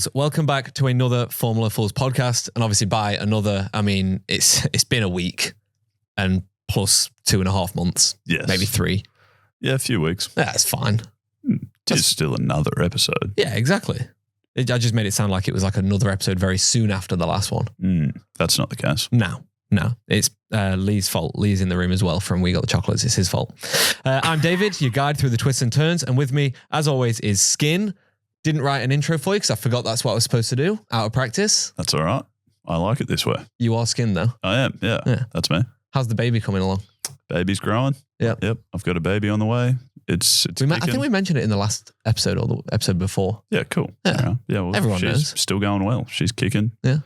Fools. Welcome back to another Formula Fools podcast. And obviously by another, I mean, it's been a week and plus 2.5 months. Yes. Maybe 3. Yeah, a few weeks. Yeah, it's fine. It's still another episode. Yeah, exactly. I just made it sound like it was like another episode very soon after the last one. That's not the case. No. It's Lee's fault. Lee's in the room as well from We Got the Chocolates. It's his fault. I'm David, your guide through the twists and turns. And with me, as always, is Skin. Didn't write an intro for you because I forgot that's what I was supposed to do out of practice. That's all right. I like it this way. You are Skin, though. I am. Yeah. That's me. How's the baby coming along? Baby's growing. Yep. I've got a baby on the way. It's I think we mentioned it in the last episode or the episode before. Yeah, cool. Yeah. Well, everyone she's knows. Still going well. She's kicking. Yeah.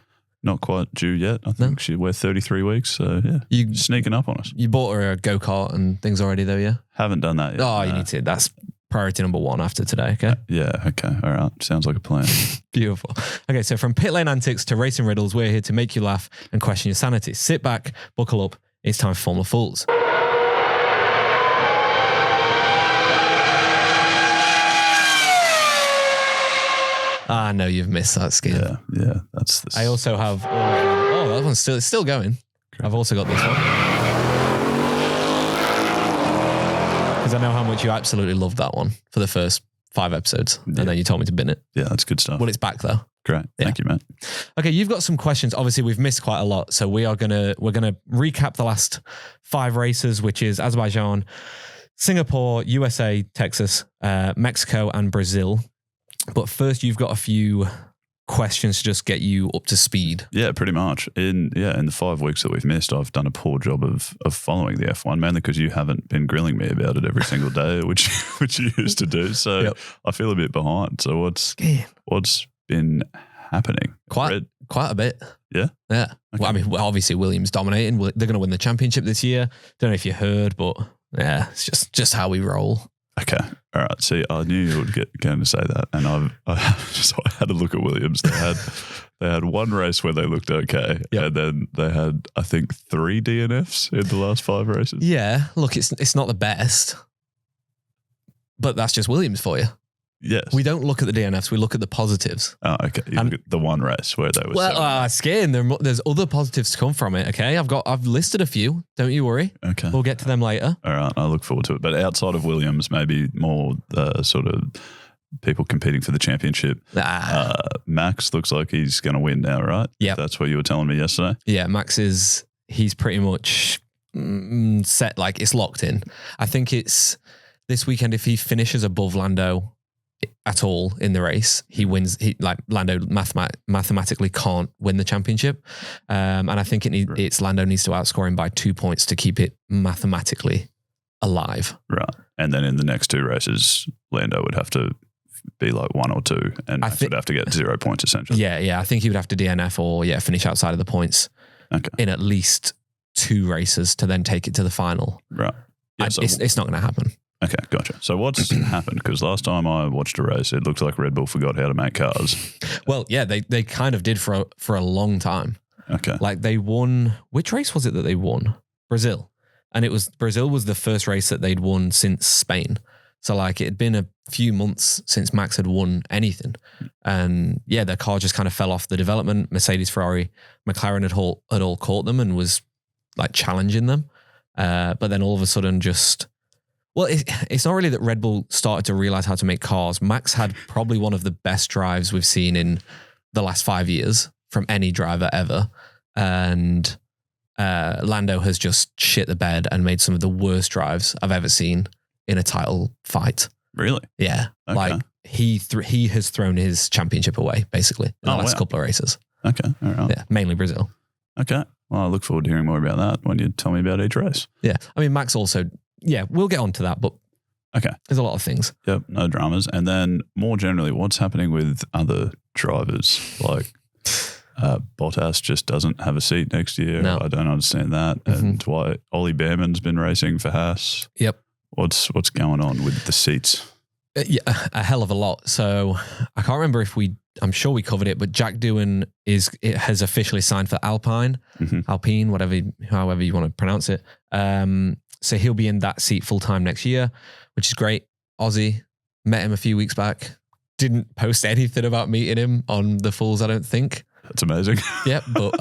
Not quite due yet. I think we're 33 weeks. So yeah, you sneaking up on us. You bought her a go-kart and things already though, yeah? Haven't done that yet. Oh, you need to. That's priority number 1 after today, okay? Yeah, okay. All right. Sounds like a plan. Beautiful. Okay, so from pit lane antics to racing riddles, we're here to make you laugh and question your sanity. Sit back, buckle up. It's time for Formula Fools. I know you've missed that, Skin. Yeah. That's the... I also have... that one's still going. Great. I've also got this one. Because I know how much you absolutely loved that one for the first 5 episodes. Yeah. And then you told me to bin it. Yeah, that's good stuff. Well, it's back though. Great. Thank you, mate. Okay, you've got some questions. Obviously, we've missed quite a lot. So we're gonna recap the last 5 races, which is Azerbaijan, Singapore, USA, Texas, Mexico, and Brazil. But first, you've got a few questions to just get you up to speed. Yeah, pretty much. In the 5 weeks that we've missed, I've done a poor job of following the F1, mainly because you haven't been grilling me about it every single day, which you used to do. So I feel a bit behind. So what's been happening? Quite a bit. Yeah? Yeah. Okay. Well, I mean, obviously Williams dominating. They're going to win the championship this year. Don't know if you heard, but yeah, it's just how we roll. Okay. All right. See, I knew you would going to say that. And I had a look at Williams. They had one race where they looked okay. Yep. And then they had, I think, 3 DNFs in the last 5 races. Yeah. Look, it's not the best, but that's just Williams for you. Yes. We don't look at the DNFs. We look at the positives. Oh, okay. You look at the one race where they were. Well, Skin, there's other positives to come from it. Okay. I've listed a few. Don't you worry. Okay. We'll get to them later. All right. I look forward to it. But outside of Williams, maybe more sort of people competing for the championship. Max looks like he's going to win now, right? Yeah. That's what you were telling me yesterday. Yeah. He's pretty much set. Like it's locked in. I think it's this weekend. If he finishes above Lando at all in the race, he wins. Lando mathematically can't win the championship, and I think it's Lando needs to outscore him by 2 points to keep it mathematically alive. Right, and then in the next 2 races, Lando would have to be like 1 or 2, and Max would have to get 0 points essentially. Yeah. I think he would have to DNF or finish outside of the points in at least 2 races to then take it to the final. Right, it's not going to happen. Okay, gotcha. So what's happened? Because last time I watched a race, it looked like Red Bull forgot how to make cars. Well, yeah, they kind of did for a long time. Okay. Like they won, which race was it that they won? Brazil. And Brazil was the first race that they'd won since Spain. So like it had been a few months since Max had won anything. And yeah, their car just kind of fell off the development. Mercedes, Ferrari, McLaren had all caught them and was like challenging them. But then all of a sudden well, it's not really that Red Bull started to realize how to make cars. Max had probably one of the best drives we've seen in the last 5 years from any driver ever. And Lando has just shit the bed and made some of the worst drives I've ever seen in a title fight. Really? Yeah. Okay. Like he has thrown his championship away basically in the last couple of races. Okay. All right. Yeah. Mainly Brazil. Okay. Well, I look forward to hearing more about that when you tell me about each race. Yeah. I mean, Max also... Yeah, we'll get on to that, but there's a lot of things. Yep, no dramas. And then more generally, what's happening with other drivers? Like Bottas just doesn't have a seat next year. No. I don't understand that. Mm-hmm. And why Ollie Behrman's been racing for Haas. Yep. What's going on with the seats? Yeah, a hell of a lot. So I can't remember I'm sure we covered it, but Jack Doohan has officially signed for Alpine, Alpine, however you want to pronounce it. So he'll be in that seat full time next year, which is great. Aussie, met him a few weeks back. didn't post anything about meeting him on the Fools, I don't think. That's amazing. Yeah, but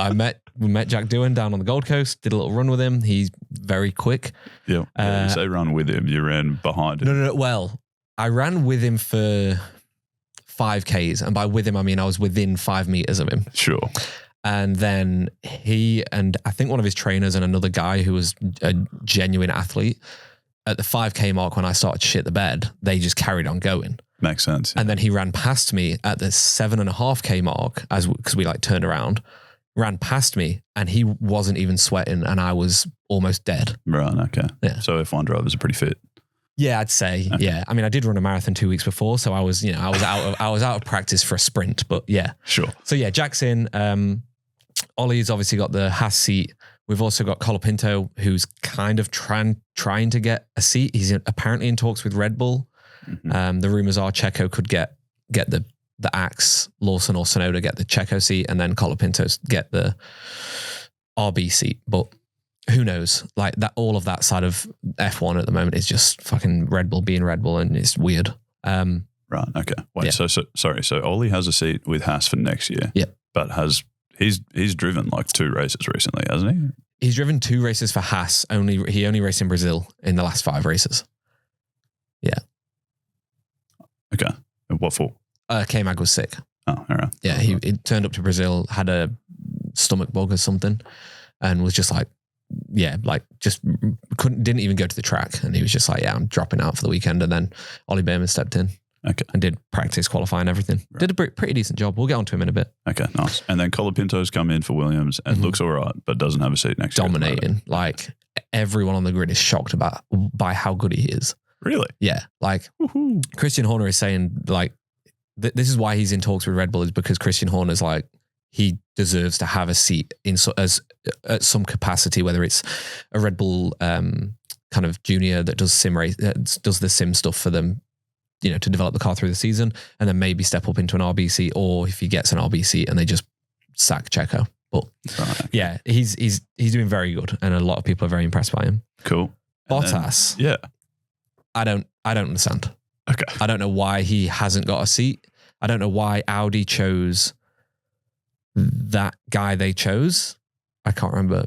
we met Jack Doohan down on the Gold Coast, did a little run with him. He's very quick. Yeah. You say run with him, you ran behind him. No. Well, I ran with him for 5Ks. And by with him, I mean I was within 5 meters of him. Sure. And then he and I think one of his trainers and another guy who was a genuine athlete, at the 5K mark when I started to shit the bed, they just carried on going. Makes sense. Yeah. And then he ran past me at the 7.5K mark because we like turned around, ran past me and he wasn't even sweating and I was almost dead. Right. Okay. Yeah. So F1 drivers are pretty fit. Yeah, I'd say. Okay. Yeah. I mean, I did run a marathon 2 weeks before, so I was out of practice for a sprint, but yeah. Sure. So yeah, Jack's in. Ollie's obviously got the Haas seat. We've also got Colapinto, who's kind of trying to get a seat. He's apparently in talks with Red Bull. Mm-hmm. The rumors are Checo could get the axe, Lawson or Tsunoda get the Checo seat, and then Colapinto get the RB seat. But who knows? Like that, all of that side of F1 at the moment is just fucking Red Bull being Red Bull, and it's weird. Right. Okay. Wait. Yeah. So sorry. So Ollie has a seat with Haas for next year. Yeah. But he's driven like 2 races recently, hasn't he? He's driven 2 races for Haas. He only raced in Brazil in the last 5 races. Yeah. Okay. What for? K-Mag was sick. Oh, all right. Yeah, he turned up to Brazil, had a stomach bug or something, and was just like, didn't even go to the track. And he was just like, yeah, I'm dropping out for the weekend. And then Ollie Behrman stepped in. Okay. And did practice, qualify and everything. Right. Did a pretty decent job. We'll get onto him in a bit. Okay, nice. And then Colapinto's come in for Williams and looks all right, but doesn't have a seat next year. Dominating. Like everyone on the grid is shocked by how good he is. Really? Yeah. Like Christian Horner is saying like, this is why he's in talks with Red Bull, is because Christian Horner's like, he deserves to have a seat at some capacity, whether it's a Red Bull kind of junior that does does the sim stuff for them, to develop the car through the season, and then maybe step up into an RBC, or if he gets an RBC and they just sack Checo. But yeah, he's doing very good, and a lot of people are very impressed by him. Cool. Bottas, yeah, I don't understand. Okay, I don't know why he hasn't got a seat. I don't know why Audi chose that guy they chose. I can't remember.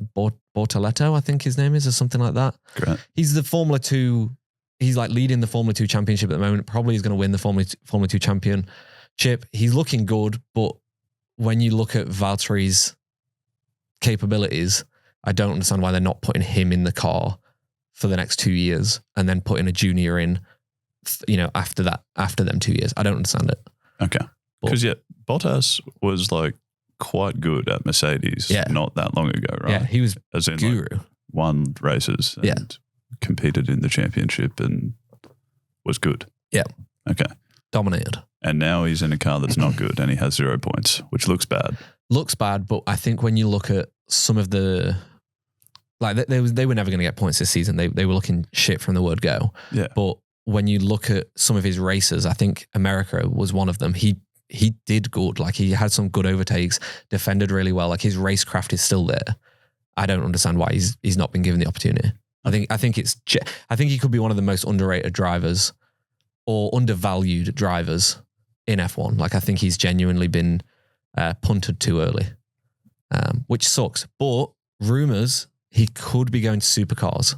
Bortoletto, I think his name is, or something like that. Great. He's the Formula 2. He's like leading the Formula 2 championship at the moment. Probably is going to win the Formula 2 championship. He's looking good, but when you look at Valtteri's capabilities, I don't understand why they're not putting him in the car for the next 2 years and then putting a junior in, after them 2 years. I don't understand it. Okay. Because Bottas was like quite good at Mercedes not that long ago, right? Yeah, he was as in guru. Like, won races and competed in the championship and was good. Yeah. Okay. Dominated. And now he's in a car that's not good and he has 0 points, which looks bad. Looks bad, but I think when you look at some of the... Like, they were never going to get points this season. They were looking shit from the word go. Yeah. But when you look at some of his races, I think America was one of them. He did good. Like, he had some good overtakes, defended really well. Like, his racecraft is still there. I don't understand why he's not been given the opportunity. I think he could be one of the most underrated drivers or undervalued drivers in F1. Like, I think he's genuinely been punted too early, which sucks. But rumors, he could be going to supercars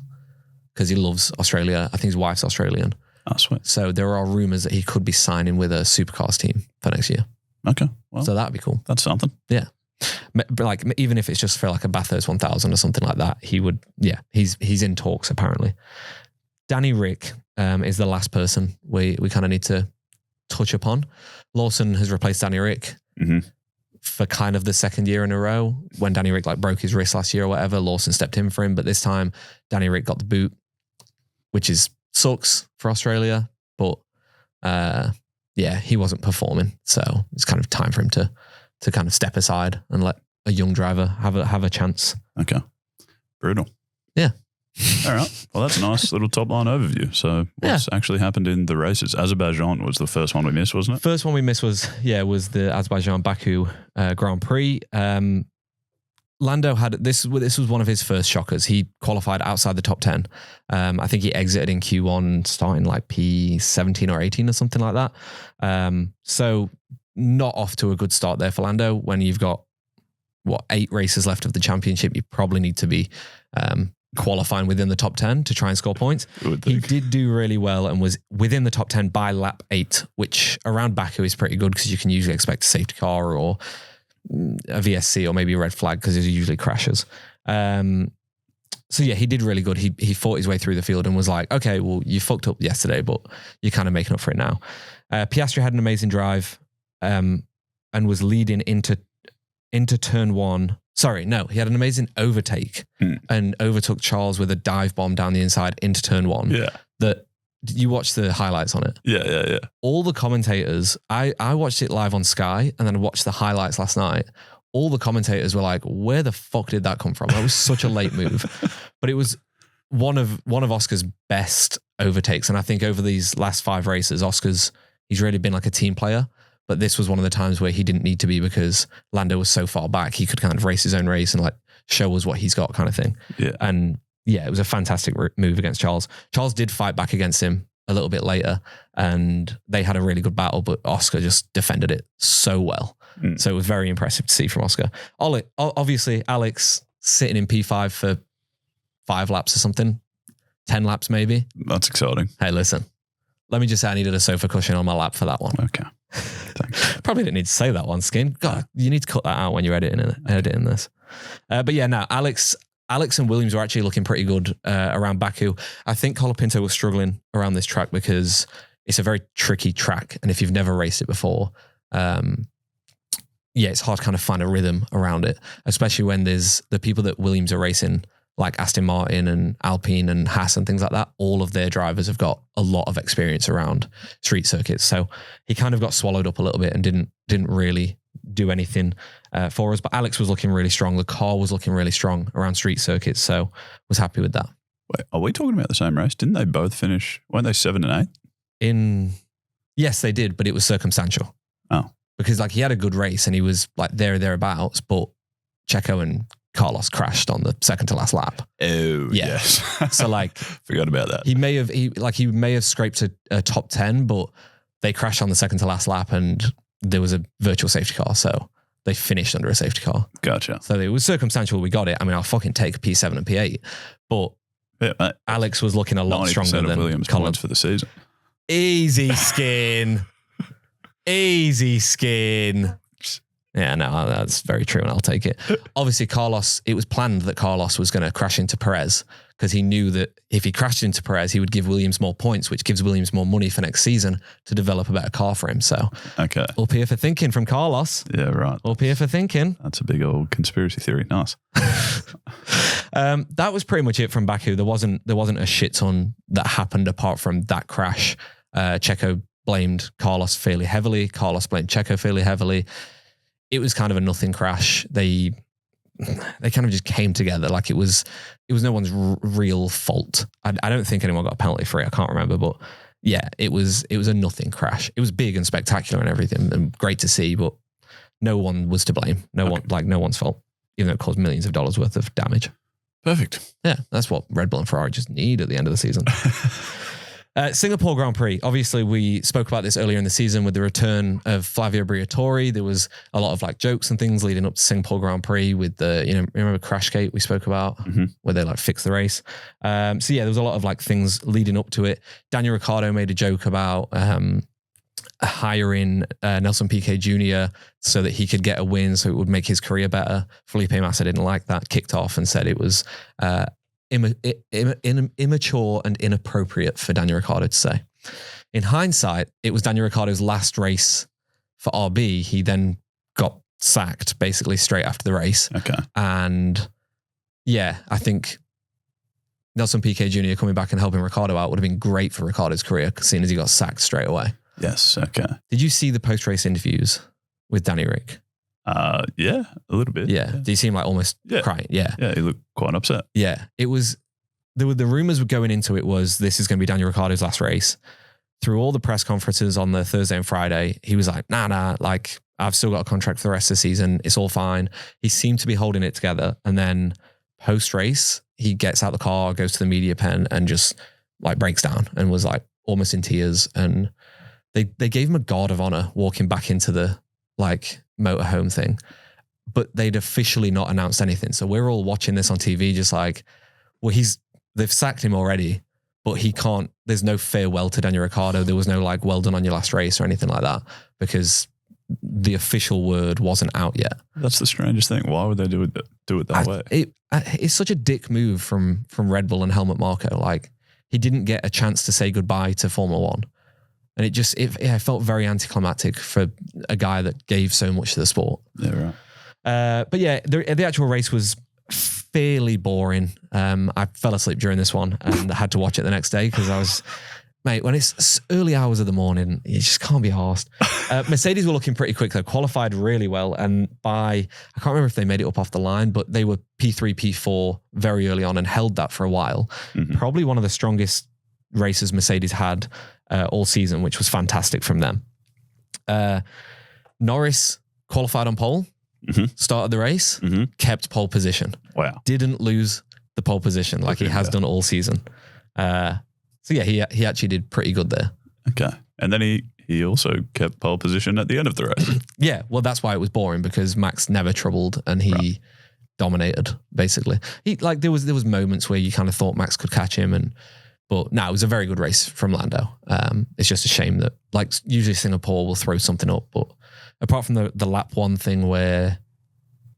because he loves Australia. I think his wife's Australian. Oh, sweet. So there are rumors that he could be signing with a supercars team for next year. Okay. Well, so that'd be cool. That's something. Yeah. But like, even if it's just for like a Bathurst 1000 or something like that, he would, he's in talks apparently. Danny Rick is the last person we kind of need to touch upon. Lawson has replaced Danny Rick for kind of the second year in a row. When Danny Rick like broke his wrist last year or whatever, Lawson stepped in for him. But this time Danny Rick got the boot, which sucks for Australia. But he wasn't performing. So it's kind of time for him to kind of step aside and let a young driver have a chance. Okay. Brutal. Yeah. All right. Well, that's a nice little top line overview. So what's actually happened in the races? Azerbaijan was the first one we missed, wasn't it? First one we missed was the Azerbaijan Baku Grand Prix. Lando had this was one of his first shockers. He qualified outside the top 10. I think he exited in Q1 starting like P17 or 18 or something like that. So not off to a good start there for Lando. When you've got 8 races left of the championship, you probably need to be qualifying within the top 10 to try and score points. He did do really well and was within the top 10 by lap 8, which around Baku is pretty good because you can usually expect a safety car or a VSC or maybe a red flag because it usually crashes. So yeah, he did really good. He fought his way through the field and was like, okay, well, you fucked up yesterday, but you're kind of making up for it now. Piastri had an amazing drive and was leading into turn 1. Sorry, no, he had an amazing overtake and overtook Charles with a dive bomb down the inside into turn 1. Yeah. That you watched the highlights on it. Yeah. All the commentators, I watched it live on Sky and then watched the highlights last night. All the commentators were like, where the fuck did that come from? That was such a late move. But it was one of Oscar's best overtakes. And I think over these last 5 races, he's really been like a team player. But this was one of the times where he didn't need to be because Lando was so far back. He could kind of race his own race and like show us what he's got kind of thing. Yeah. And yeah, it was a fantastic move against Charles. Charles did fight back against him a little bit later and they had a really good battle, but Oscar just defended it so well. So it was very impressive to see from Oscar. Obviously, Alex sitting in P5 for 5 laps or something, 10 laps maybe. That's exciting. Hey, listen, let me just say I needed a sofa cushion on my lap for that one. Okay. Thanks. Probably didn't need to say that one, Skin. God, you need to cut that out when you're editing this. But yeah, now Alex and Williams were actually looking pretty good around Baku. I think Colapinto was struggling around this track because it's a very tricky track. And if you've never raced it before, it's hard to kind of find a rhythm around it, especially when there's the people that Williams are racing, like Aston Martin and Alpine and Haas and things like that. All of their drivers have got a lot of experience around street circuits. So he kind of got swallowed up a little bit and didn't really do anything for us. But Alex was looking really strong. The car was looking really strong around street circuits. So was happy with that. Wait, are we talking about the same race? Didn't they both finish? Weren't they 7 and 8? Yes, they did, but it was circumstantial. Oh. Because like he had a good race and he was like thereabouts, but Checo and Carlos crashed on the second to last lap. Oh, yeah. Yes. So like forgot about that. He may have scraped a top 10, but they crashed on the second to last lap and there was a virtual safety car. So they finished under a safety car. Gotcha. So it was circumstantial. We got it. I mean, I'll fucking take a P7 and P8, but yeah, Alex was looking a lot stronger than Williams points for the season. Easy Skin. Easy Skin. Yeah, no, that's very true, and I'll take it. Obviously, it was planned that Carlos was going to crash into Perez because he knew that if he crashed into Perez, he would give Williams more points, which gives Williams more money for next season to develop a better car for him. So, okay. Up here for thinking from Carlos. Yeah, right. Up here for thinking. That's a big old conspiracy theory. Nice. That was pretty much it from Baku. There wasn't a shit ton that happened apart from that crash. Checo blamed Carlos fairly heavily. Carlos blamed Checo fairly heavily. It was kind of a nothing crash. They kind of just came together. Like it was no one's real fault. I don't think anyone got a penalty for it. I can't remember, but yeah, it was a nothing crash. It was big and spectacular and everything and great to see, but no one was to blame. No one's fault, even though it caused millions of dollars worth of damage. Perfect. Yeah, that's what Red Bull and Ferrari just need at the end of the season. Singapore Grand Prix. Obviously, we spoke about this earlier in the season with the return of Flavio Briatore. There was a lot of like jokes and things leading up to Singapore Grand Prix with the, remember Crashgate we spoke about where they like fixed the race. So yeah, there was a lot of like things leading up to it. Daniel Ricciardo made a joke about hiring Nelson Piquet Jr. so that he could get a win, so it would make his career better. Felipe Massa didn't like that, kicked off and said it was immature and inappropriate for Daniel Ricciardo to say. In hindsight, it was Daniel Ricciardo's last race for RB. He then got sacked basically straight after the race. Okay. And yeah, I think Nelson Piquet Jr. coming back and helping Ricciardo out would have been great for Ricciardo's career, seeing as he got sacked straight away. Yes. Okay. Did you see the post-race interviews with Danny Rick? Yeah, a little bit. Yeah. Do you seem like almost crying? Yeah. Yeah, he looked quite upset. Yeah. It was, the rumors were going into it was this is going to be Daniel Ricciardo's last race. Through all the press conferences on the Thursday and Friday, he was like, nah, like I've still got a contract for the rest of the season. It's all fine. He seemed to be holding it together. And then post-race, he gets out the car, goes to the media pen and just like breaks down and was like almost in tears. And they gave him a guard of honor walking back into the like motorhome thing, but they'd officially not announced anything. So we're all watching this on TV just like, well, they've sacked him already, but he can't, there's no farewell to Daniel Ricciardo. There was no like, well done on your last race or anything like that because the official word wasn't out yet. That's the strangest thing. Why would they do it that way? It's such a dick move from Red Bull and Helmut Marko. Like he didn't get a chance to say goodbye to Formula One. And it felt very anticlimactic for a guy that gave so much to the sport. Yeah, right. But yeah, the actual race was fairly boring. I fell asleep during this one and had to watch it the next day because mate, when it's early hours of the morning, you just can't be arsed. Mercedes were looking pretty quick. They qualified really well. And I can't remember if they made it up off the line, but they were P3, P4 very early on and held that for a while. Mm-hmm. Probably one of the strongest races Mercedes had all season, which was fantastic from them. Norris qualified on pole, started the race, kept pole position. Wow. Didn't lose the pole position like he has done all season. So yeah, he actually did pretty good there. Okay. And then he also kept pole position at the end of the race. Yeah, well that's why it was boring because Max never troubled and he dominated basically. There was moments where you kind of thought Max could catch him but no, it was a very good race from Lando. It's just a shame that like usually Singapore will throw something up, but apart from the lap one thing where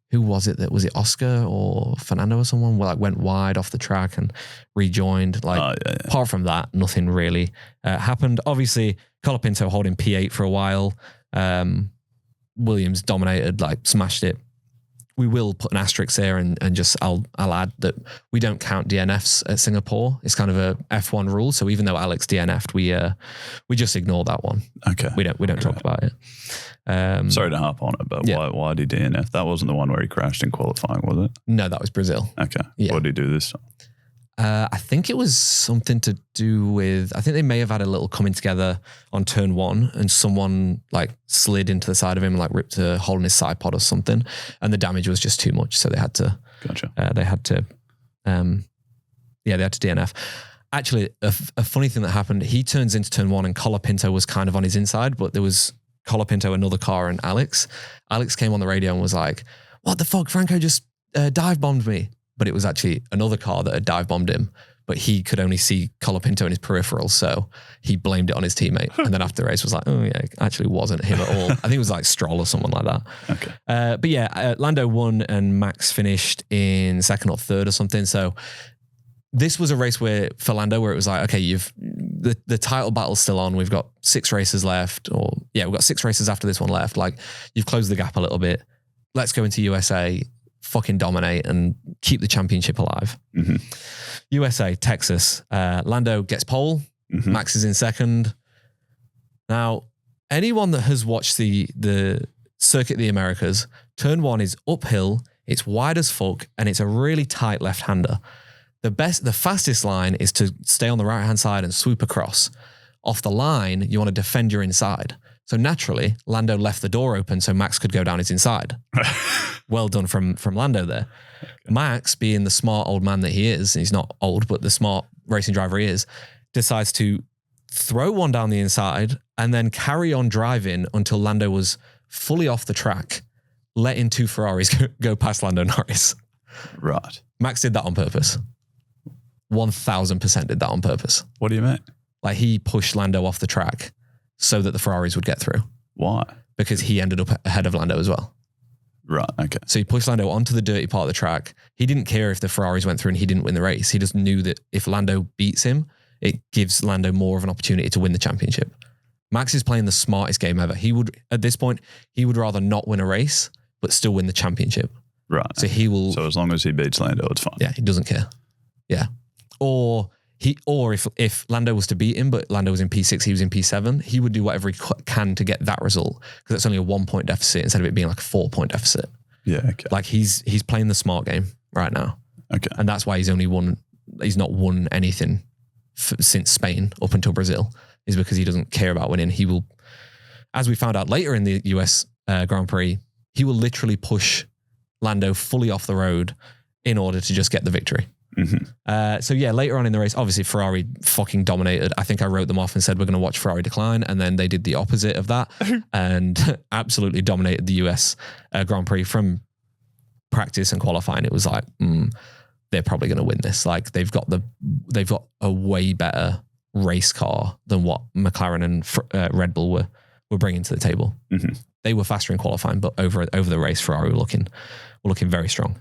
who was it Oscar or Fernando or someone went wide off the track and rejoined? Apart from that, nothing really happened. Obviously, Colapinto holding P8 for a while. Williams dominated, smashed it. We will put an asterisk there and just I'll add that we don't count DNFs at Singapore. It's kind of a F1 rule. So even though Alex DNF'd, we just ignore that one. Okay. We don't talk about it. Sorry to harp on it, but why did he DNF? That wasn't the one where he crashed in qualifying, was it? No, that was Brazil. Okay. Yeah. What did he do this time? I think it was something to do with, I think they may have had a little coming together on turn one and someone slid into the side of him and ripped a hole in his side pod or something. And the damage was just too much. So they had to, they had to DNF. Actually, a funny thing that happened, he turns into turn one and Colapinto was kind of on his inside, but there was Colapinto, another car, and Alex. Alex came on the radio and was like, what the fuck? Franco just dive bombed me. But it was actually another car that had dive bombed him, but he could only see Colapinto in his peripheral. So he blamed it on his teammate. And then after the race was like, oh yeah, it actually wasn't him at all. I think it was Stroll or someone like that. Okay. But yeah, Lando won and Max finished in second or third or something. So this was a race for Lando where it was like, okay, the title battle's still on. We've got 6 races left we've got 6 races after this one left. You've closed the gap a little bit. Let's go into USA, fucking dominate and keep the championship alive. Mm-hmm. USA, Texas, Lando gets pole. Mm-hmm. Max is in second. Now, anyone that has watched the Circuit of the Americas, turn one is uphill, it's wide as fuck, and it's a really tight left-hander. The fastest line is to stay on the right-hand side and swoop across. Off the line, you want to defend your inside. So naturally, Lando left the door open so Max could go down his inside. Well done from Lando there. Okay. Max, being the smart old man that he is, he's not old, but the smart racing driver he is, decides to throw one down the inside and then carry on driving until Lando was fully off the track, letting 2 Ferraris go past Lando Norris. Right. Max did that on purpose. 1000% did that on purpose. What do you mean? He pushed Lando off the track so that the Ferraris would get through. Why? Because he ended up ahead of Lando as well. Right, okay. So he pushed Lando onto the dirty part of the track. He didn't care if the Ferraris went through and he didn't win the race. He just knew that if Lando beats him, it gives Lando more of an opportunity to win the championship. Max is playing the smartest game ever. At this point, he would rather not win a race, but still win the championship. Right. So he will... So as long as he beats Lando, it's fine. Yeah, he doesn't care. Yeah. Or if Lando was to beat him, but Lando was in P6, he was in P7, he would do whatever he can to get that result because it's only a 1-point deficit instead of it being a 4-point deficit. Yeah, okay. He's playing the smart game right now. Okay. And that's why he's not won anything since Spain up until Brazil, is because he doesn't care about winning. He will, as we found out later in the US Grand Prix, he will literally push Lando fully off the road in order to just get the victory. So yeah, later on in the race, obviously Ferrari fucking dominated. I think I wrote them off and said we're going to watch Ferrari decline, and then they did the opposite of that and absolutely dominated the US Grand Prix from practice and qualifying. It was like they're probably going to win this. Like they've got a way better race car than what McLaren and Red Bull were bringing to the table. They were faster in qualifying, but over the race, Ferrari were looking very strong.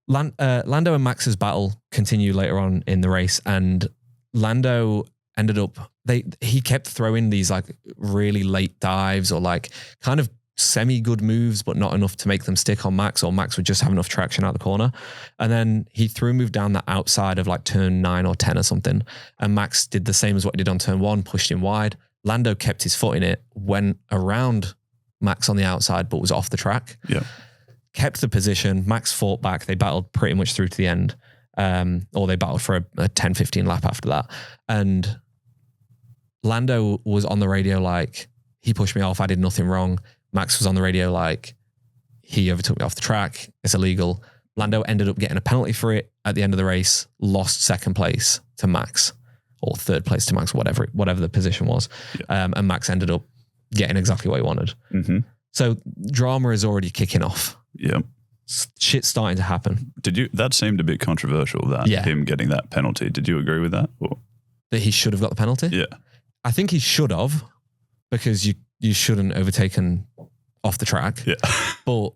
Lando and Max's battle continued later on in the race, and Lando ended up, he kept throwing these like really late dives or like kind of semi-good moves, but not enough to make them stick on Max, or Max would just have enough traction out the corner. And then he threw a move down the outside of like turn 9 or 10 or something, and Max did the same as what he did on turn 1, pushed him wide. Lando kept his foot in it, went around Max on the outside, but was off the track. Yeah. Kept the position. Max fought back. They battled pretty much through to the end. Or they battled for a 10-15 lap after that. And Lando was on the radio like, he pushed me off. I did nothing wrong. Max was on the radio like, he overtook me off the track. It's illegal. Lando ended up getting a penalty for it at the end of the race, lost second place to Max, or third place to Max, whatever the position was. Yeah. And Max ended up getting exactly what he wanted. So drama is already kicking off. Yeah. Shit's starting to happen. That seemed a bit controversial, him getting that penalty. Did you agree with that? Or? That he should have got the penalty? Yeah. I think he should have, because you shouldn't overtaken off the track. Yeah. But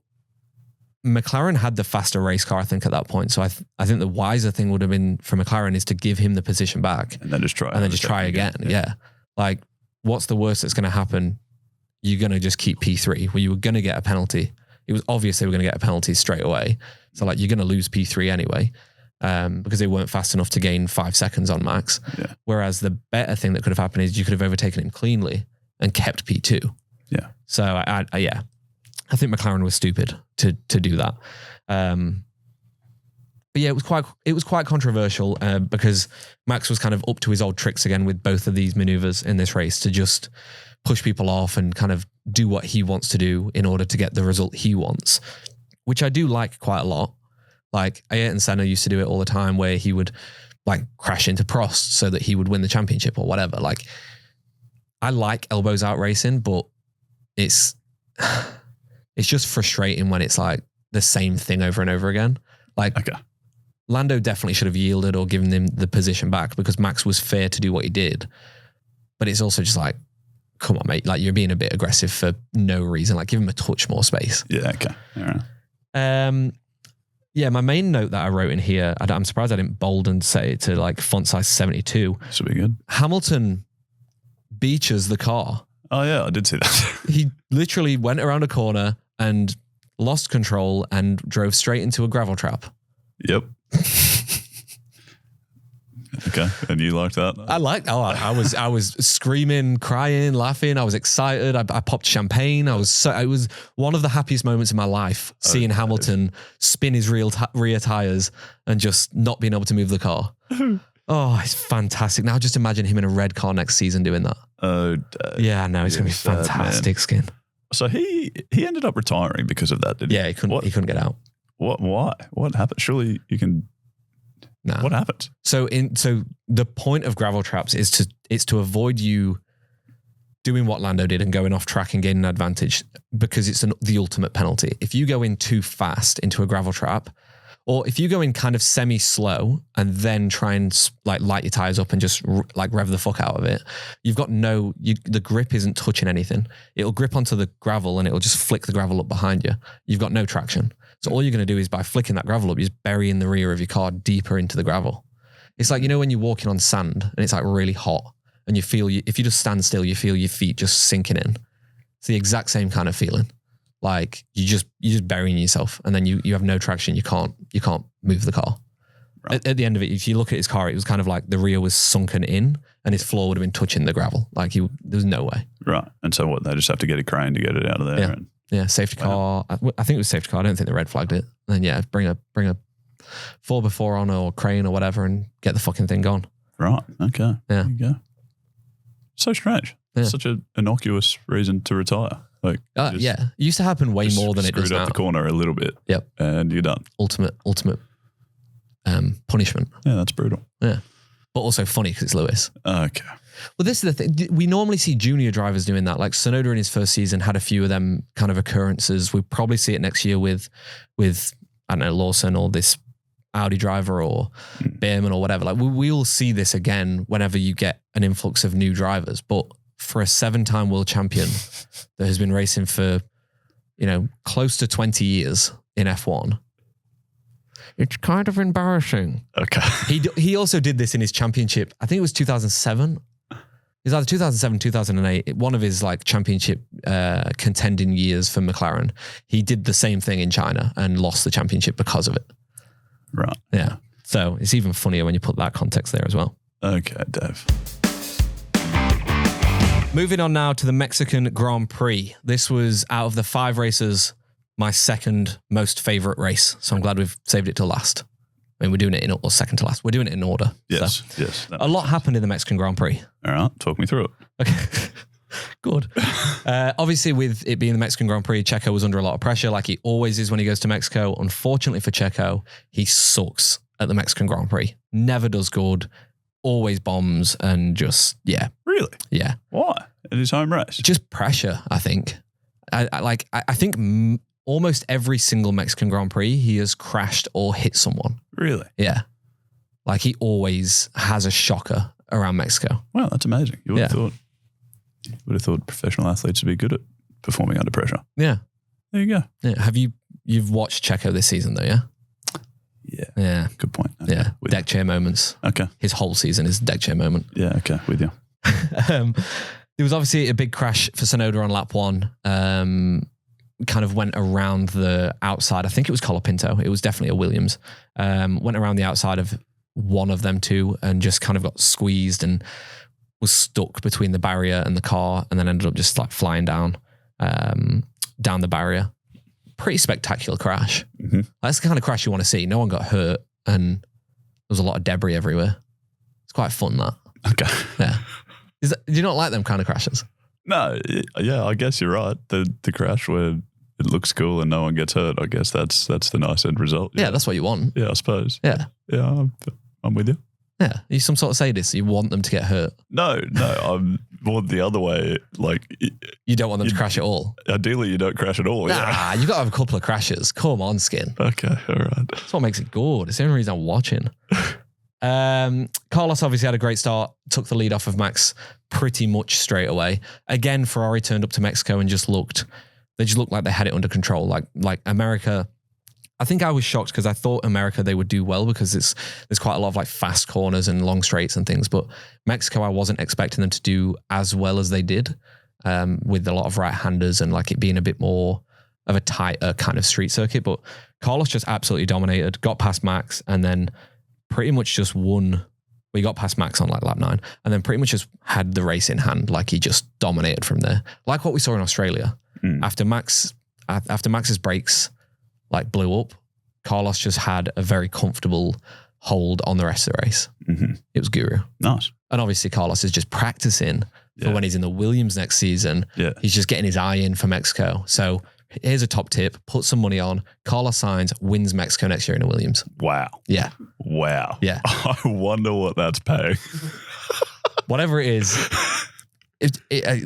McLaren had the faster race car, I think, at that point. So I think the wiser thing would have been for McLaren is to give him the position back. And then just try again. Yeah. Like, what's the worst that's going to happen? You're going to just keep P3, where you were going to get a penalty. It was obvious they were going to get a penalty straight away. So like, you're going to lose P3 anyway, because they weren't fast enough to gain 5 seconds on Max. Yeah. Whereas the better thing that could have happened is you could have overtaken him cleanly and kept P2. Yeah. So I think McLaren was stupid to do that. But yeah, it was quite controversial because Max was kind of up to his old tricks again with both of these maneuvers in this race, to just push people off and kind of do what he wants to do in order to get the result he wants, which I do like quite a lot. Like Ayrton Senna used to do it all the time, where he would like crash into Prost so that he would win the championship or whatever. Like, I like elbows out racing, but it's just frustrating when it's like the same thing over and over again. Like, okay. Lando definitely should have yielded or given him the position back, because Max was fair to do what he did. But it's also just like, come on, mate. Like, you're being a bit aggressive for no reason. Like, give him a touch more space. Yeah, okay. All right. Yeah, my main note that I wrote in here, I'm surprised I didn't bold and say it to like font size 72. This will be good. Hamilton beaches the car. Oh yeah, I did see that. He literally went around a corner and lost control and drove straight into a gravel trap. Yep. Okay, and you liked that? I was screaming, crying, laughing. I was excited. I popped champagne. It was one of the happiest moments in my life, seeing Hamilton spin his rear tires and just not being able to move the car. Oh, it's fantastic. Now just imagine him in a red car next season doing that. Oh, yeah, no, it's going to be fantastic, Skin. So he ended up retiring because of that, didn't he? Yeah, he couldn't get out. What? Why? What happened? Surely you can. Nah. What happened? So the point of gravel traps is to avoid you doing what Lando did and going off track and gaining an advantage, because it's the ultimate penalty. If you go in too fast into a gravel trap, or if you go in kind of semi-slow and then try and like light your tires up and just like rev the fuck out of it, you've got the grip isn't touching anything. It'll grip onto the gravel and it'll just flick the gravel up behind you. You've got no traction. So all you're going to do is by flicking that gravel up, you're just burying the rear of your car deeper into the gravel. It's like, when you're walking on sand and it's like really hot and you feel, if you just stand still, you feel your feet just sinking in. It's the exact same kind of feeling. Like you're just burying yourself, and then you have no traction. You can't move the car. Right. At the end of it, if you look at his car, it was kind of like the rear was sunken in and his floor would have been touching the gravel. Like there was no way. Right. And so they just have to get a crane to get it out of there. Yeah. Yeah, safety car. I think it was safety car. I don't think they red flagged it. And then, yeah, bring a 4x4 on or crane or whatever and get the fucking thing gone. Right. Okay. Yeah. There you go. So strange. Yeah. Such an innocuous reason to retire. Like, yeah, it used to happen way more than it does now. Screwed up the corner a little bit. Yep. And you're done. Ultimate punishment. Yeah, that's brutal. Yeah. But also funny because it's Lewis. Okay. Well, this is the thing. We normally see junior drivers doing that. Like Tsunoda in his first season had a few of them kind of occurrences. We probably see it next year with I don't know, Lawson or this Audi driver or Behrman or whatever. Like we'll see this again whenever you get an influx of new drivers. But for a 7-time world champion that has been racing for, close to 20 years in F1, it's kind of embarrassing. Okay. He also did this in his championship. I think it was 2007. It was either 2007, 2008. One of his like championship contending years for McLaren. He did the same thing in China and lost the championship because of it. Right. Yeah. So it's even funnier when you put that context there as well. Okay, Dave. Moving on now to the Mexican Grand Prix. This was, out of the 5 races, my second most favorite race. So I'm glad we've saved it till last. I mean, we're doing it or second to last. We're doing it in order. Yes, so yes. A lot happened in the Mexican Grand Prix. All right, talk me through it. Okay. Good. Obviously, with it being the Mexican Grand Prix, Checo was under a lot of pressure, like he always is when he goes to Mexico. Unfortunately for Checo, he sucks at the Mexican Grand Prix. Never does good. Always bombs and just, yeah. Really? Yeah. Why? At his home race? Just pressure, I think. I think almost every single Mexican Grand Prix, he has crashed or hit someone. Really? Yeah. Like he always has a shocker around Mexico. Wow, that's amazing. You would have thought professional athletes would be good at performing under pressure. Yeah. There you go. Yeah. You've watched Checo this season though, yeah? Yeah. Yeah. Good point. Okay, yeah. Deck chair moments. Okay. His whole season is deck chair moment. Yeah. Okay. With you. There was obviously a big crash for Tsunoda on lap 1. Kind of went around the outside. I think it was Colapinto. It was definitely a Williams. Went around the outside of one of them two and just kind of got squeezed and was stuck between the barrier and the car and then ended up just like flying down the barrier. Pretty spectacular crash. Mm-hmm. That's the kind of crash you want to see. No one got hurt and there was a lot of debris everywhere. It's quite fun, that. Okay. Yeah. Do you not like them kind of crashes? No, yeah, I guess you're right. The crash where it looks cool and no one gets hurt, I guess that's the nice end result. Yeah, that's what you want. Yeah, I suppose. Yeah. Yeah, I'm with you. Yeah. You're some sort of sadist. You want them to get hurt. No, I'm more the other way. Like, you don't want them to crash at all. Ideally, you don't crash at all. Nah, you've got to have a couple of crashes. Come on, Skin. Okay, all right. That's what makes it good. It's the only reason I'm watching. Carlos obviously had a great start, took the lead off of Max pretty much straight away. Again, Ferrari turned up to Mexico and just looked like they had it under control. Like America, I think I was shocked because I thought America, they would do well because there's quite a lot of like fast corners and long straights and things. But Mexico, I wasn't expecting them to do as well as they did with a lot of right-handers and like it being a bit more of a tighter kind of street circuit. But Carlos just absolutely dominated, got past Max and then pretty much just won. We got past Max on like lap 9 and then pretty much just had the race in hand. Like he just dominated from there. Like what we saw in Australia. After Max's brakes like blew up, Carlos just had a very comfortable hold on the rest of the race. Mm-hmm. It was guru. Nice. And obviously Carlos is just practicing for when he's in the Williams next season. Yeah. He's just getting his eye in for Mexico. So here's a top tip. Put some money on. Carlos Sainz wins Mexico next year in a Williams. Wow. Yeah. Wow. Yeah. I wonder what that's paying. Whatever it is.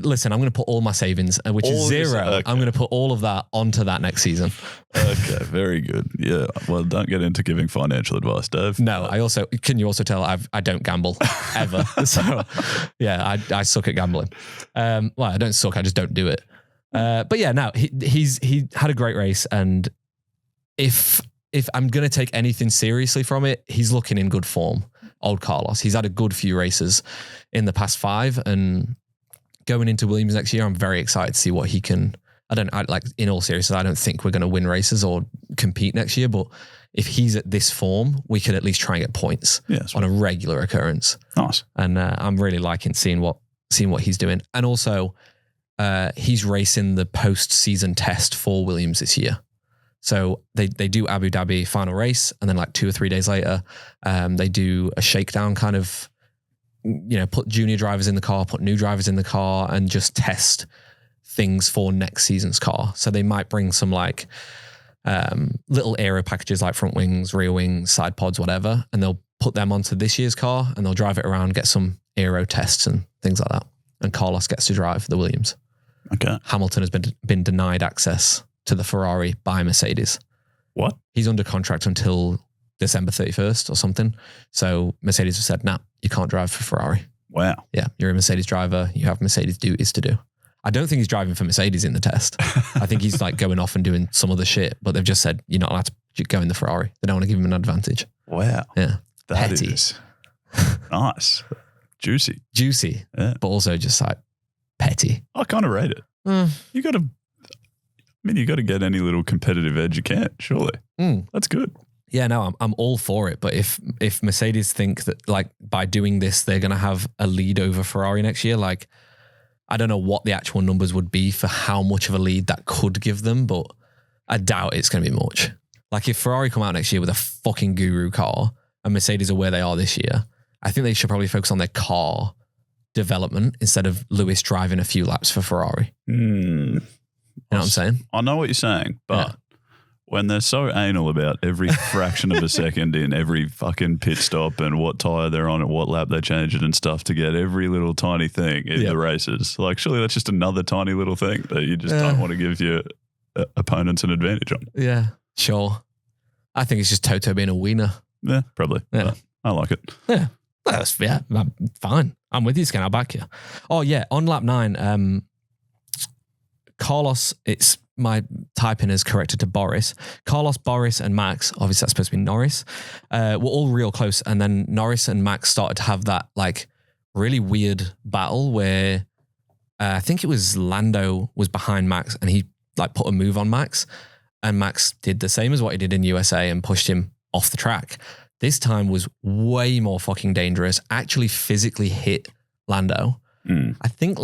Listen, I'm going to put all my savings, which is zero. Okay. I'm going to put all of that onto that next season. Okay, very good. Yeah. Well, don't get into giving financial advice, Dave. No, can you also tell I don't gamble ever. So yeah, I suck at gambling. Well, I don't suck. I just don't do it. But yeah, no, he had a great race. And if I'm going to take anything seriously from it, he's looking in good form. Old Carlos. He's had a good few races in the past 5 and going into Williams next year, I'm very excited to see what he can. In all seriousness, I don't think we're going to win races or compete next year, but if he's at this form, we could at least try and get points on a regular occurrence. Nice. And I'm really liking seeing what he's doing. And also, he's racing the post-season test for Williams this year. So they do Abu Dhabi final race, and then like 2 or 3 days later, they do a shakedown kind of, put junior drivers in the car, put new drivers in the car, and just test things for next season's car. So they might bring some like little aero packages like front wings, rear wings, side pods, whatever, and they'll put them onto this year's car and they'll drive it around, get some aero tests and things like that. And Carlos gets to drive the Williams. Okay. Hamilton has been denied access to the Ferrari by Mercedes. What? He's under contract until December 31st or something. So Mercedes have said, nah, you can't drive for Ferrari. Wow. Yeah, you're a Mercedes driver. You have Mercedes duties to do. I don't think he's driving for Mercedes in the test. I think he's like going off and doing some other shit, but they've just said, you're not allowed to go in the Ferrari. They don't want to give him an advantage. Wow. Yeah. That Petty. is nice. Juicy. Yeah. But also just like petty. I kind of rate it. You got to get any little competitive edge you can, surely. That's good. Yeah, no, I'm all for it. But if Mercedes think that like by doing this, they're going to have a lead over Ferrari next year, like I don't know what the actual numbers would be for how much of a lead that could give them, but I doubt it's going to be much. Like if Ferrari come out next year with a fucking guru car and Mercedes are where they are this year, I think they should probably focus on their car development instead of Lewis driving a few laps for Ferrari. You know what I'm saying? I know what you're saying, but when they're so anal about every fraction of a second in every fucking pit stop and what tyre they're on and what lap they change it and stuff to get every little tiny thing in the races, like surely that's just another tiny little thing that you just don't want to give your opponents an advantage on. Yeah, sure. I think it's just Toto being a wiener. Yeah, probably. Yeah. I like it. Yeah. I'm fine. I'm with you, Scan. I'll back you. Oh, yeah. On lap 9, Carlos, it's my typing is corrected to Boris. Carlos, Boris, and Max, obviously that's supposed to be Norris, were all real close. And then Norris and Max started to have that like really weird battle where I think it was Lando was behind Max and he like put a move on Max. And Max did the same as what he did in USA and pushed him off the track. This time was way more fucking dangerous, actually physically hit Lando. I think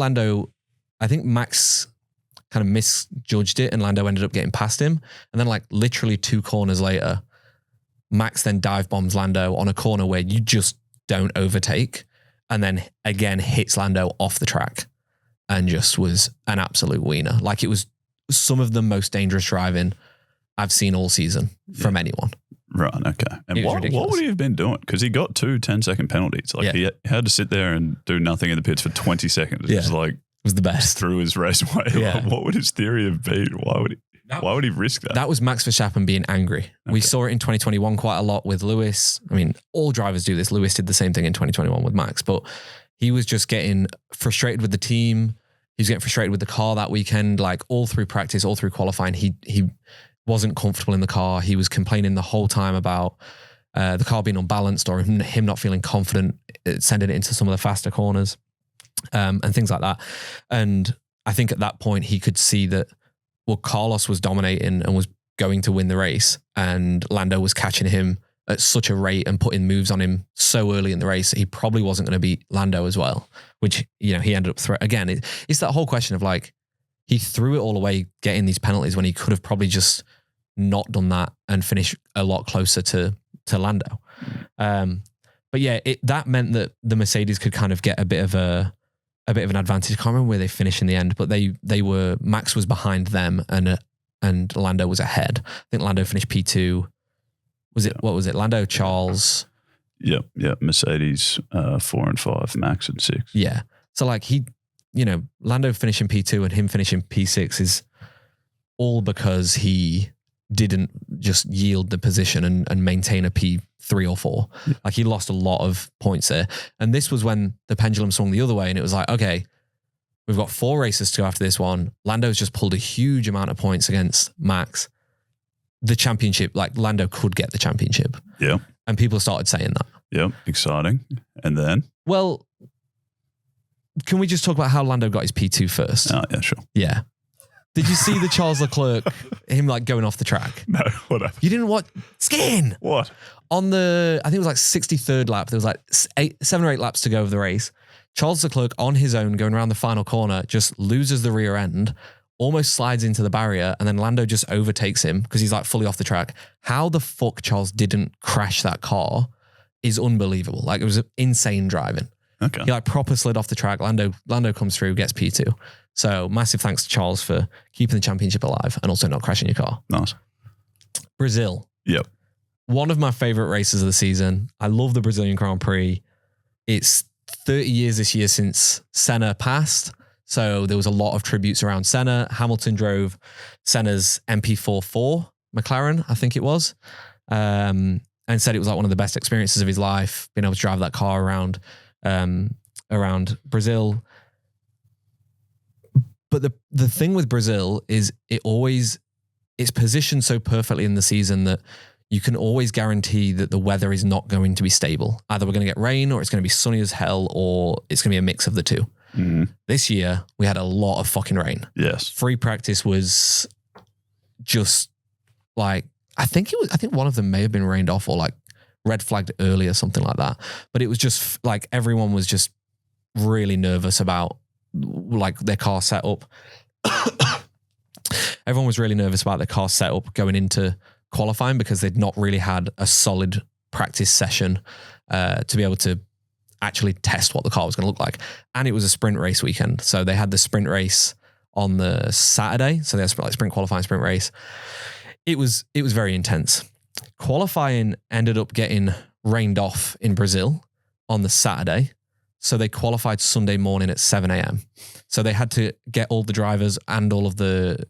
Max kind of misjudged it and Lando ended up getting past him. And then like literally 2 corners later, Max then dive bombs Lando on a corner where you just don't overtake and then again hits Lando off the track and just was an absolute wiener. Like it was some of the most dangerous driving I've seen all season from anyone. Right, okay. And what would he have been doing? Because he got 2 10-second penalties. Like he had to sit there and do nothing in the pits for 20 seconds. It was like, it was the best. Threw his race away. Yeah. Like, what would his theory have been? Why would he risk that? That was Max Verstappen being angry. Okay. We saw it in 2021 quite a lot with Lewis. I mean, all drivers do this. Lewis did the same thing in 2021 with Max, but he was just getting frustrated with the team. He was getting frustrated with the car that weekend, like all through practice, all through qualifying. He wasn't comfortable in the car. He was complaining the whole time about the car being unbalanced or him not feeling confident, sending it into some of the faster corners. And things like that. And I think at that point he could see that, well, Carlos was dominating and was going to win the race and Lando was catching him at such a rate and putting moves on him so early in the race that he probably wasn't going to beat Lando as well, which, you know, he ended up again. It's that whole question of like, he threw it all away getting these penalties when he could have probably just not done that and finished a lot closer to Lando. But yeah, that meant that the Mercedes could kind of get a bit of an advantage. I can't remember where they finished in the end, but Max was behind them and Lando was ahead. I think Lando finished P2. What was it? Lando, Charles. Yep. Mercedes 4 and 5, Max and 6. Yeah. So like Lando finishing P2 and him finishing P6 is all because he didn't just yield the position and maintain a P3 or 4. Like he lost a lot of points there. And this was when the pendulum swung the other way and it was like, okay, we've got 4 races to go after this one. Lando's just pulled a huge amount of points against Max. The championship, like Lando could get the championship. Yeah. And people started saying that. Yep. Exciting. And then? Well, can we just talk about how Lando got his P2 first? Oh, yeah, sure. Yeah. Did you see the Charles Leclerc, him like going off the track? No, what happened? You didn't watch? Skin! What? On the, I think it was like 63rd lap, there was like 7 or 8 laps to go of the race. Charles Leclerc on his own going around the final corner just loses the rear end, almost slides into the barrier, and then Lando just overtakes him because he's like fully off the track. How the fuck Charles didn't crash that car is unbelievable. Like it was insane driving. Okay. He like proper slid off the track. Lando comes through, gets P2. So massive thanks to Charles for keeping the championship alive and also not crashing your car. Nice. Brazil. Yep. One of my favorite races of the season. I love the Brazilian Grand Prix. It's 30 years this year since Senna passed. So there was a lot of tributes around Senna. Hamilton drove Senna's MP44 McLaren, I think it was, and said it was like one of the best experiences of his life, being able to drive that car around Brazil. But the thing with Brazil is it's positioned so perfectly in the season that you can always guarantee that the weather is not going to be stable. Either we're going to get rain or it's going to be sunny as hell or it's going to be a mix of the two. Mm-hmm. This year, we had a lot of fucking rain. Yes. Free practice was just like, I think one of them may have been rained off or like red flagged early or something like that. But it was just like everyone was just really nervous about like their car setup. Everyone was really nervous about their car setup going into qualifying because they'd not really had a solid practice session to be able to actually test what the car was going to look like. And it was a sprint race weekend. So they had the sprint race on the Saturday. So they had like sprint qualifying, sprint race. It was very intense. Qualifying ended up getting rained off in Brazil on the Saturday. So they qualified Sunday morning at 7 a.m. So they had to get all the drivers and all of the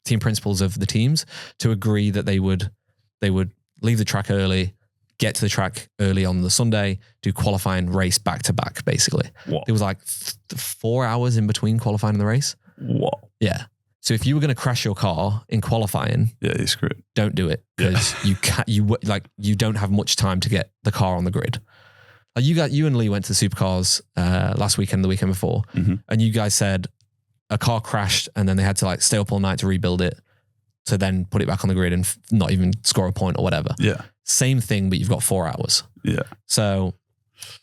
team principals of the teams to agree that they would leave the track early, get to the track early on the Sunday, do qualifying, race back to back, basically. What? There was like 4 hours in between qualifying and the race. What? Yeah. So if you were going to crash your car in qualifying, Yeah, you're screwed. don't do it because you don't have much time to get the car on the grid. Like you and Lee went to the supercars last weekend, the weekend before, and you guys said a car crashed and then they had to like stay up all night to rebuild it to then put it back on the grid and not even score a point or whatever. Yeah. Same thing, but you've got 4 hours. Yeah. So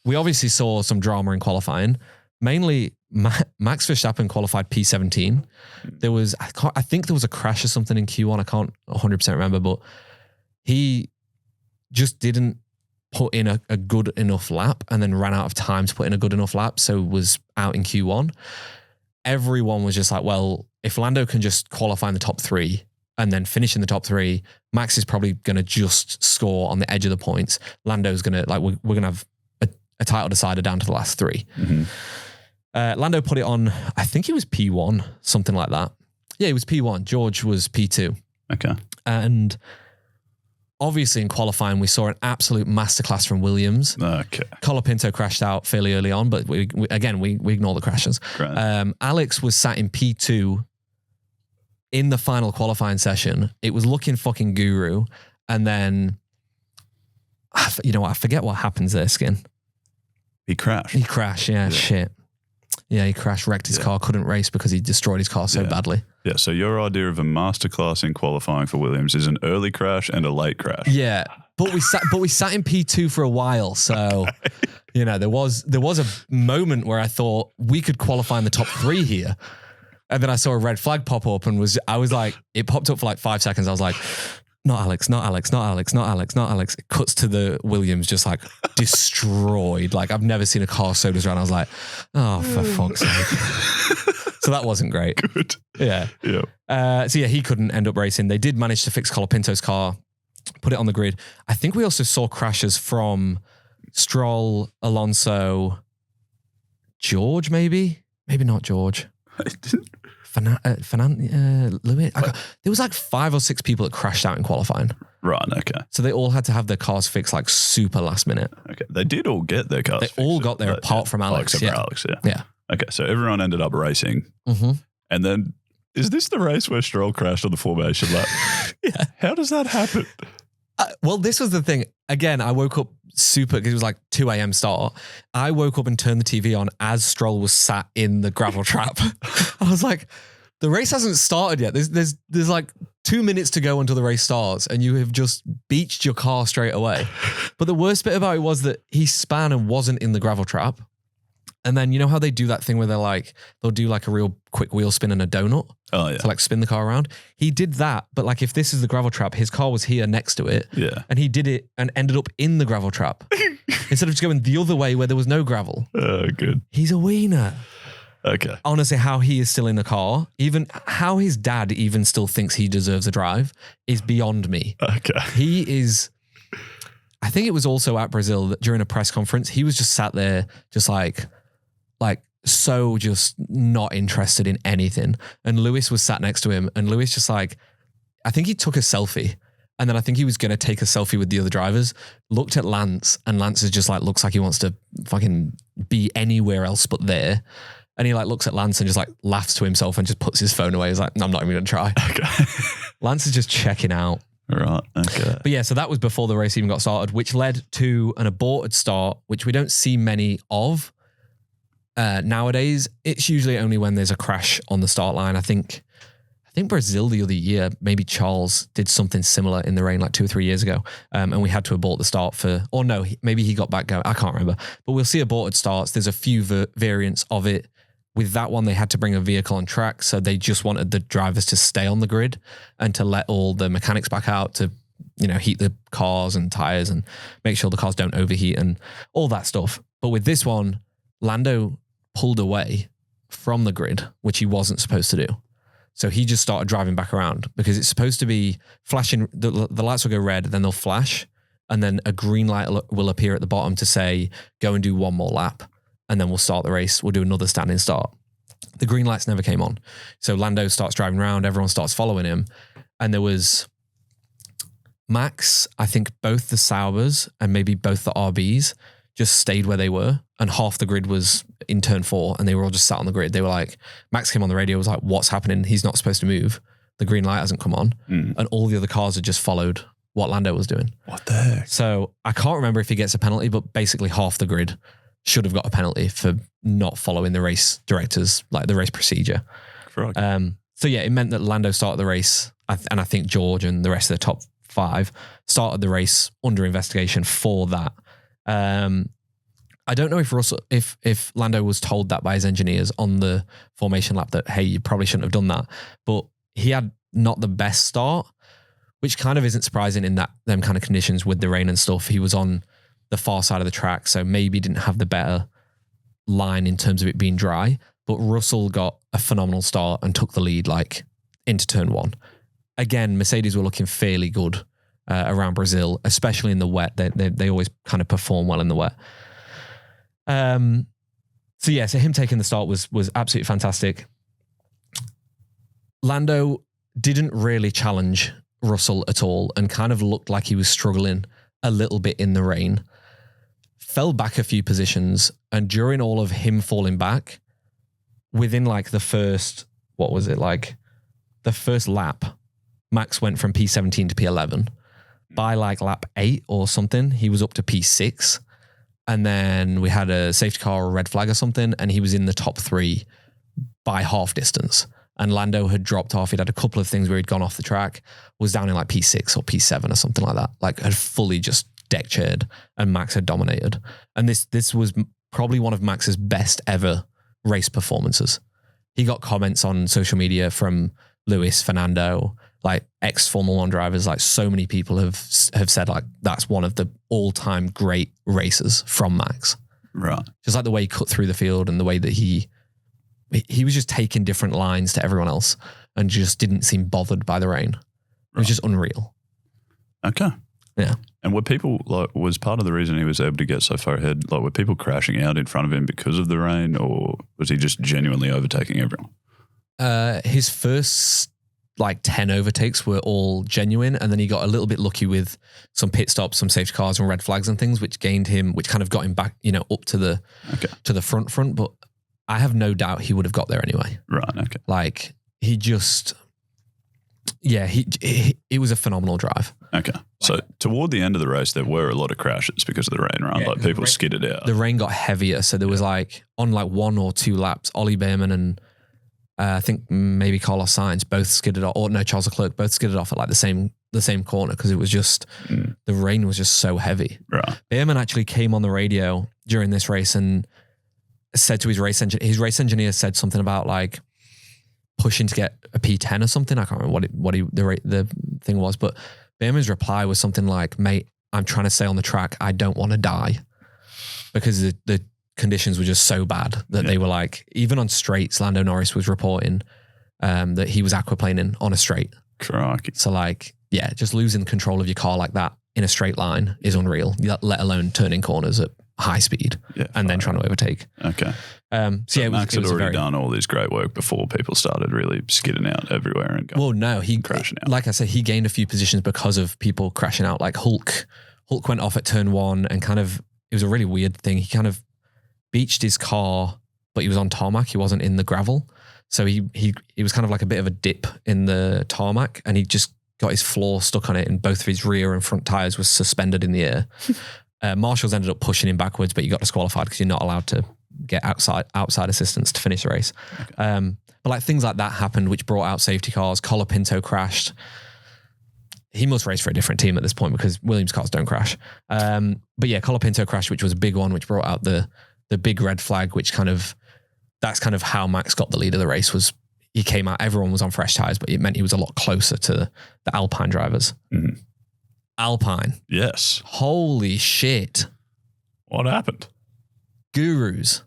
we obviously saw some drama in qualifying. Mainly Max Verstappen qualified P17. There was, I think there was a crash or something in Q1. I can't 100% remember, but he just didn't put in a good enough lap and then ran out of time to put in a good enough lap. So was out in Q1. Everyone was just like, well, if Lando can just qualify in the top three and then finish in the top three, Max is probably going to just score on the edge of the points. Lando's going to, like, we're going to have a title decider down to the last three. Lando put it on, I think he was P1, something like that. Yeah, he was P1. George was P2. Okay. And obviously in qualifying, we saw an absolute masterclass from Williams. Okay. Colapinto crashed out fairly early on, but we ignore the crashes. Alex was sat in P2 in the final qualifying session. It was looking fucking guru. And then, you know what? I forget what happens there, Skin. He crashed. He crashed, yeah. Shit. Yeah, he crashed, wrecked his car, couldn't race because he destroyed his car so badly. Yeah, so your idea of a masterclass in qualifying for Williams is an early crash and a late crash. Yeah, but we sat in P2 for a while, so you know there was a moment where I thought we could qualify in the top three here, and then I saw a red flag pop up and I was like, it popped up for like 5 seconds. I was like, not Alex, not Alex, not Alex, not Alex, not Alex. It cuts to the Williams just like destroyed. Like I've never seen a car so destroyed. I was like, oh, for fuck's sake. So that wasn't great. Good. Yeah. Yeah. So yeah, he couldn't end up racing. They did manage to fix Colapinto's car, put it on the grid. I think we also saw crashes from Stroll, Alonso, George, maybe not George. Lewis. There was like 5 or 6 people that crashed out in qualifying. Right, okay. So they all had to have their cars fixed like super last minute. Okay. They did all get their cars fixed. They all got there apart from Alex. Except for Alex, yeah. Yeah. Okay, so everyone ended up racing. And then, is this the race where Stroll crashed on the formation lap? Yeah. How does that happen? Well, this was the thing. Again, I woke up super, because it was like 2 a.m. start. I woke up and turned the TV on as Stroll was sat in the gravel trap. I was like, the race hasn't started yet. There's like 2 minutes to go until the race starts and you have just beached your car straight away. But the worst bit about it was that he span and wasn't in the gravel trap. And then you know how they do that thing where they'll do like a real quick wheel spin and a donut to like spin the car around. He did that, but like if this is the gravel trap, his car was here next to it. Yeah. And he did it and ended up in the gravel trap instead of just going the other way where there was no gravel. Oh, good. He's a wiener. Okay. Honestly, how he is still in the car, even how his dad even still thinks he deserves a drive is beyond me. Okay. He is, I think it was also at Brazil that during a press conference, he was just sat there just like so just not interested in anything. And Lewis was sat next to him and Lewis just like, I think he took a selfie and then I think he was going to take a selfie with the other drivers, looked at Lance and Lance is just like, looks like he wants to fucking be anywhere else but there. And he like looks at Lance and just like laughs to himself and just puts his phone away. He's like, no, I'm not even going to try. Okay. Lance is just checking out. Right. Okay. But yeah, so that was before the race even got started, which led to an aborted start, which we don't see many of. Nowadays, it's usually only when there's a crash on the start line. I think Brazil the other year, maybe Charles did something similar in the rain like 2 or 3 years ago. And we had to abort the start maybe he got back going. I can't remember, but we'll see aborted starts. There's a few variants of it. With that one, they had to bring a vehicle on track. So they just wanted the drivers to stay on the grid and to let all the mechanics back out to, heat the cars and tires and make sure the cars don't overheat and all that stuff. But with this one, Lando pulled away from the grid, which he wasn't supposed to do. So he just started driving back around because it's supposed to be flashing. The lights will go red, then they'll flash, and then a green light will appear at the bottom to say, go and do one more lap, and then we'll start the race. We'll do another standing start. The green lights never came on. So Lando starts driving around, everyone starts following him. And there was Max, I think both the Saubers and maybe both the RBs just stayed where they were. And half the grid was in turn 4 and they were all just sat on the grid. They were like, Max came on the radio, was like, what's happening? He's not supposed to move. The green light hasn't come on. And all the other cars had just followed what Lando was doing. What the heck? So I can't remember if he gets a penalty, but basically half the grid should have got a penalty for not following the race directors, like the race procedure. Correct. So yeah, it meant that Lando started the race, and I think George and the rest of the top 5 started the race under investigation for that. I don't know if Lando was told that by his engineers on the formation lap that, hey, you probably shouldn't have done that, but he had not the best start, which kind of isn't surprising in them kind of conditions with the rain and stuff. He was on the far side of the track, so maybe didn't have the better line in terms of it being dry, but Russell got a phenomenal start and took the lead like into turn 1. Again, Mercedes were looking fairly good around Brazil, especially in the wet. They always kind of perform well in the wet. So him taking the start was absolutely fantastic. Lando didn't really challenge Russell at all and kind of looked like he was struggling a little bit in the rain. Fell back a few positions, and during all of him falling back, within like the first lap, Max went from P17 to P11. By like lap 8 or something, he was up to P6. And then we had a safety car or a red flag or something, and he was in the top 3 by half distance. And Lando had dropped off. He'd had a couple of things where he'd gone off the track, was down in like P6 or P7 or something like that. Like had fully just deck chaired, and Max had dominated. And this was probably one of Max's best ever race performances. He got comments on social media from Lewis, Fernando, like ex-Formula 1 drivers. Like so many people have said like that's one of the all-time great races from Max. Right. Just like the way he cut through the field and the way that he was just taking different lines to everyone else and just didn't seem bothered by the rain. It was just unreal. Okay. Yeah. And were people was part of the reason he was able to get so far ahead, like were people crashing out in front of him because of the rain, or was he just genuinely overtaking everyone? His first 10 overtakes were all genuine, and then he got a little bit lucky with some pit stops, some safety cars and red flags and things, which kind of got him back, up to the front. But I have no doubt he would have got there anyway. Right. Okay. It was a phenomenal drive. Okay. So toward the end of the race, there were a lot of crashes because of the rain, right? Yeah, people skidded out. The rain got heavier. So there was on 1 or 2 laps, Ollie Behrman and I think maybe Carlos Sainz both skidded off, Charles Leclerc both skidded off at the same corner because it was just, the rain was just so heavy. Right. Behrman actually came on the radio during this race and said to his race engineer said something about like pushing to get a P10 or something. I can't remember what the thing was, but Behrman's reply was something like, "Mate, I'm trying to stay on the track. I don't want to die," because the conditions were just so bad that they were like, even on straights, Lando Norris was reporting that he was aquaplaning on a straight. Crikey. So like, yeah, just losing control of your car like that in a straight line is unreal, let alone turning corners at high speed and then trying to overtake. Okay. So yeah, Max had already done all this great work before people started really skidding out everywhere and going. Well, no, he crashing out. Like I said, he gained a few positions because of people crashing out. Like Hulk went off at turn 1 and kind of, it was a really weird thing. He kind of beached his car, but he was on tarmac. He wasn't in the gravel. So he was kind of like a bit of a dip in the tarmac, and he just got his floor stuck on it, and both of his rear and front tires were suspended in the air. Marshall's ended up pushing him backwards, but you got disqualified because you're not allowed to get outside assistance to finish the race. Okay. But like things like that happened, which brought out safety cars. Colapinto crashed. He must race for a different team at this point because Williams cars don't crash. But yeah, Colapinto crashed, which was a big one, which brought out the big red flag, which that's kind of how Max got the lead of the race. Was he came out, everyone was on fresh tires, but it meant he was a lot closer to the Alpine drivers. Mm-hmm. Alpine. Yes. Holy shit. What happened? Gurus.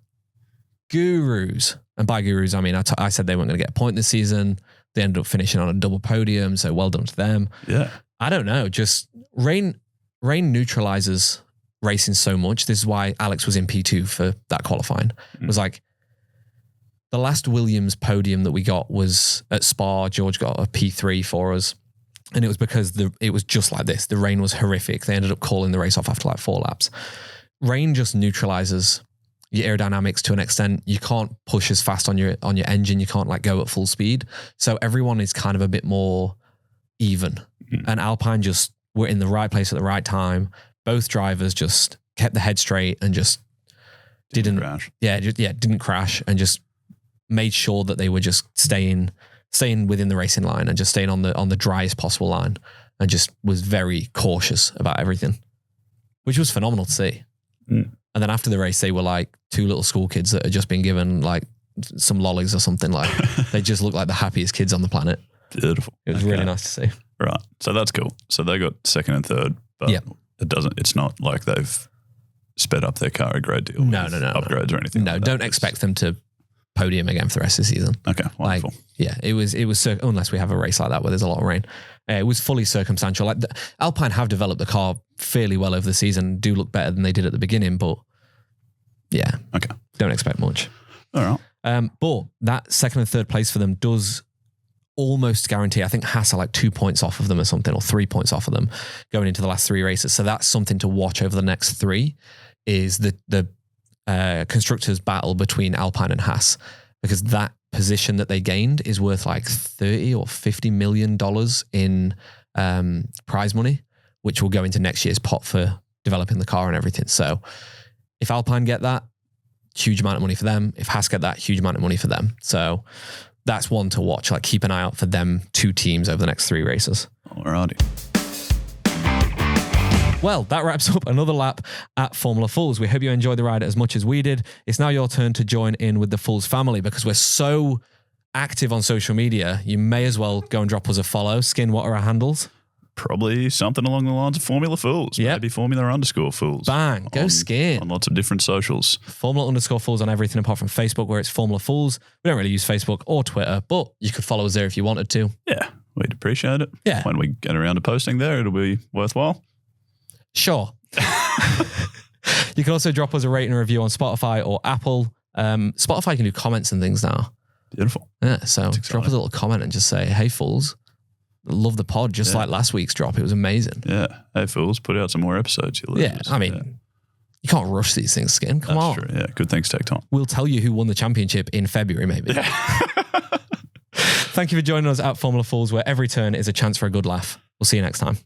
And by gurus, I mean, I said they weren't going to get a point this season. They ended up finishing on a double podium, so well done to them. Yeah. I don't know. Just rain neutralizes racing so much. This is why Alex was in P2 for that qualifying. It was like the last Williams podium that we got was at Spa. George got a P3 for us. And it was because it was just like this. The rain was horrific. They ended up calling the race off after like 4 laps. Rain just neutralizes your aerodynamics to an extent. You can't push as fast on your engine. You can't like go at full speed. So everyone is kind of a bit more even. Mm-hmm. And Alpine just were in the right place at the right time. Both drivers just kept the head straight and just didn't crash. Didn't crash and just made sure that they were just staying within the racing line and just staying on the driest possible line, and just was very cautious about everything, which was phenomenal to see. Mm. And then after the race, they were like 2 little school kids that had just been given like some lollies or something. Like they just looked like the happiest kids on the planet. Beautiful. It was really nice to see. Right. So that's cool. So they got 2nd and 3rd, but it's not like they've sped up their car a great deal. No. Upgrades or anything. No, like don't expect them to podium again for the rest of the season. Okay, wonderful. It was unless we have a race like that where there's a lot of rain. It was fully circumstantial. Like Alpine have developed the car fairly well over the season, do look better than they did at the beginning, but yeah. Okay. Don't expect much. All right. But that 2nd and 3rd place for them does almost guarantee, I think Haas are like 2 points off of them or something, or 3 points off of them going into the last 3 races. So that's something to watch over the next 3, is the constructors battle between Alpine and Haas, because that position that they gained is worth like $30 or $50 million in prize money, which will go into next year's pot for developing the car and everything. So if Alpine get that, huge amount of money for them. If Haas get that, huge amount of money for them. So that's one to watch. Like keep an eye out for them 2 teams over the next 3 races. Alrighty. Well, that wraps up another lap at Formula Fools. We hope you enjoyed the ride as much as we did. It's now your turn to join in with the Fools family, because we're so active on social media. You may as well go and drop us a follow. Skin, what are our handles? Probably something along the lines of Formula Fools. Yep. Maybe Formula_Fools. Bang. Go Skin. On lots of different socials. Formula_Fools on everything apart from Facebook, where it's Formula Fools. We don't really use Facebook or Twitter, but you could follow us there if you wanted to. Yeah, we'd appreciate it. Yeah. When we get around to posting there, it'll be worthwhile. Sure. You can also drop us a rating and review on Spotify or Apple. Spotify can do comments and things now. Beautiful. Yeah, so drop us a little comment and just say, hey, fools, love the pod, just like last week's drop. It was amazing. Yeah. Hey, fools, put out some more episodes. I mean, you can't rush these things, Skin. Come on. That's true. Yeah, good things take time. We'll tell you who won the championship in February, maybe. Yeah. Thank you for joining us at Formula Fools, where every turn is a chance for a good laugh. We'll see you next time.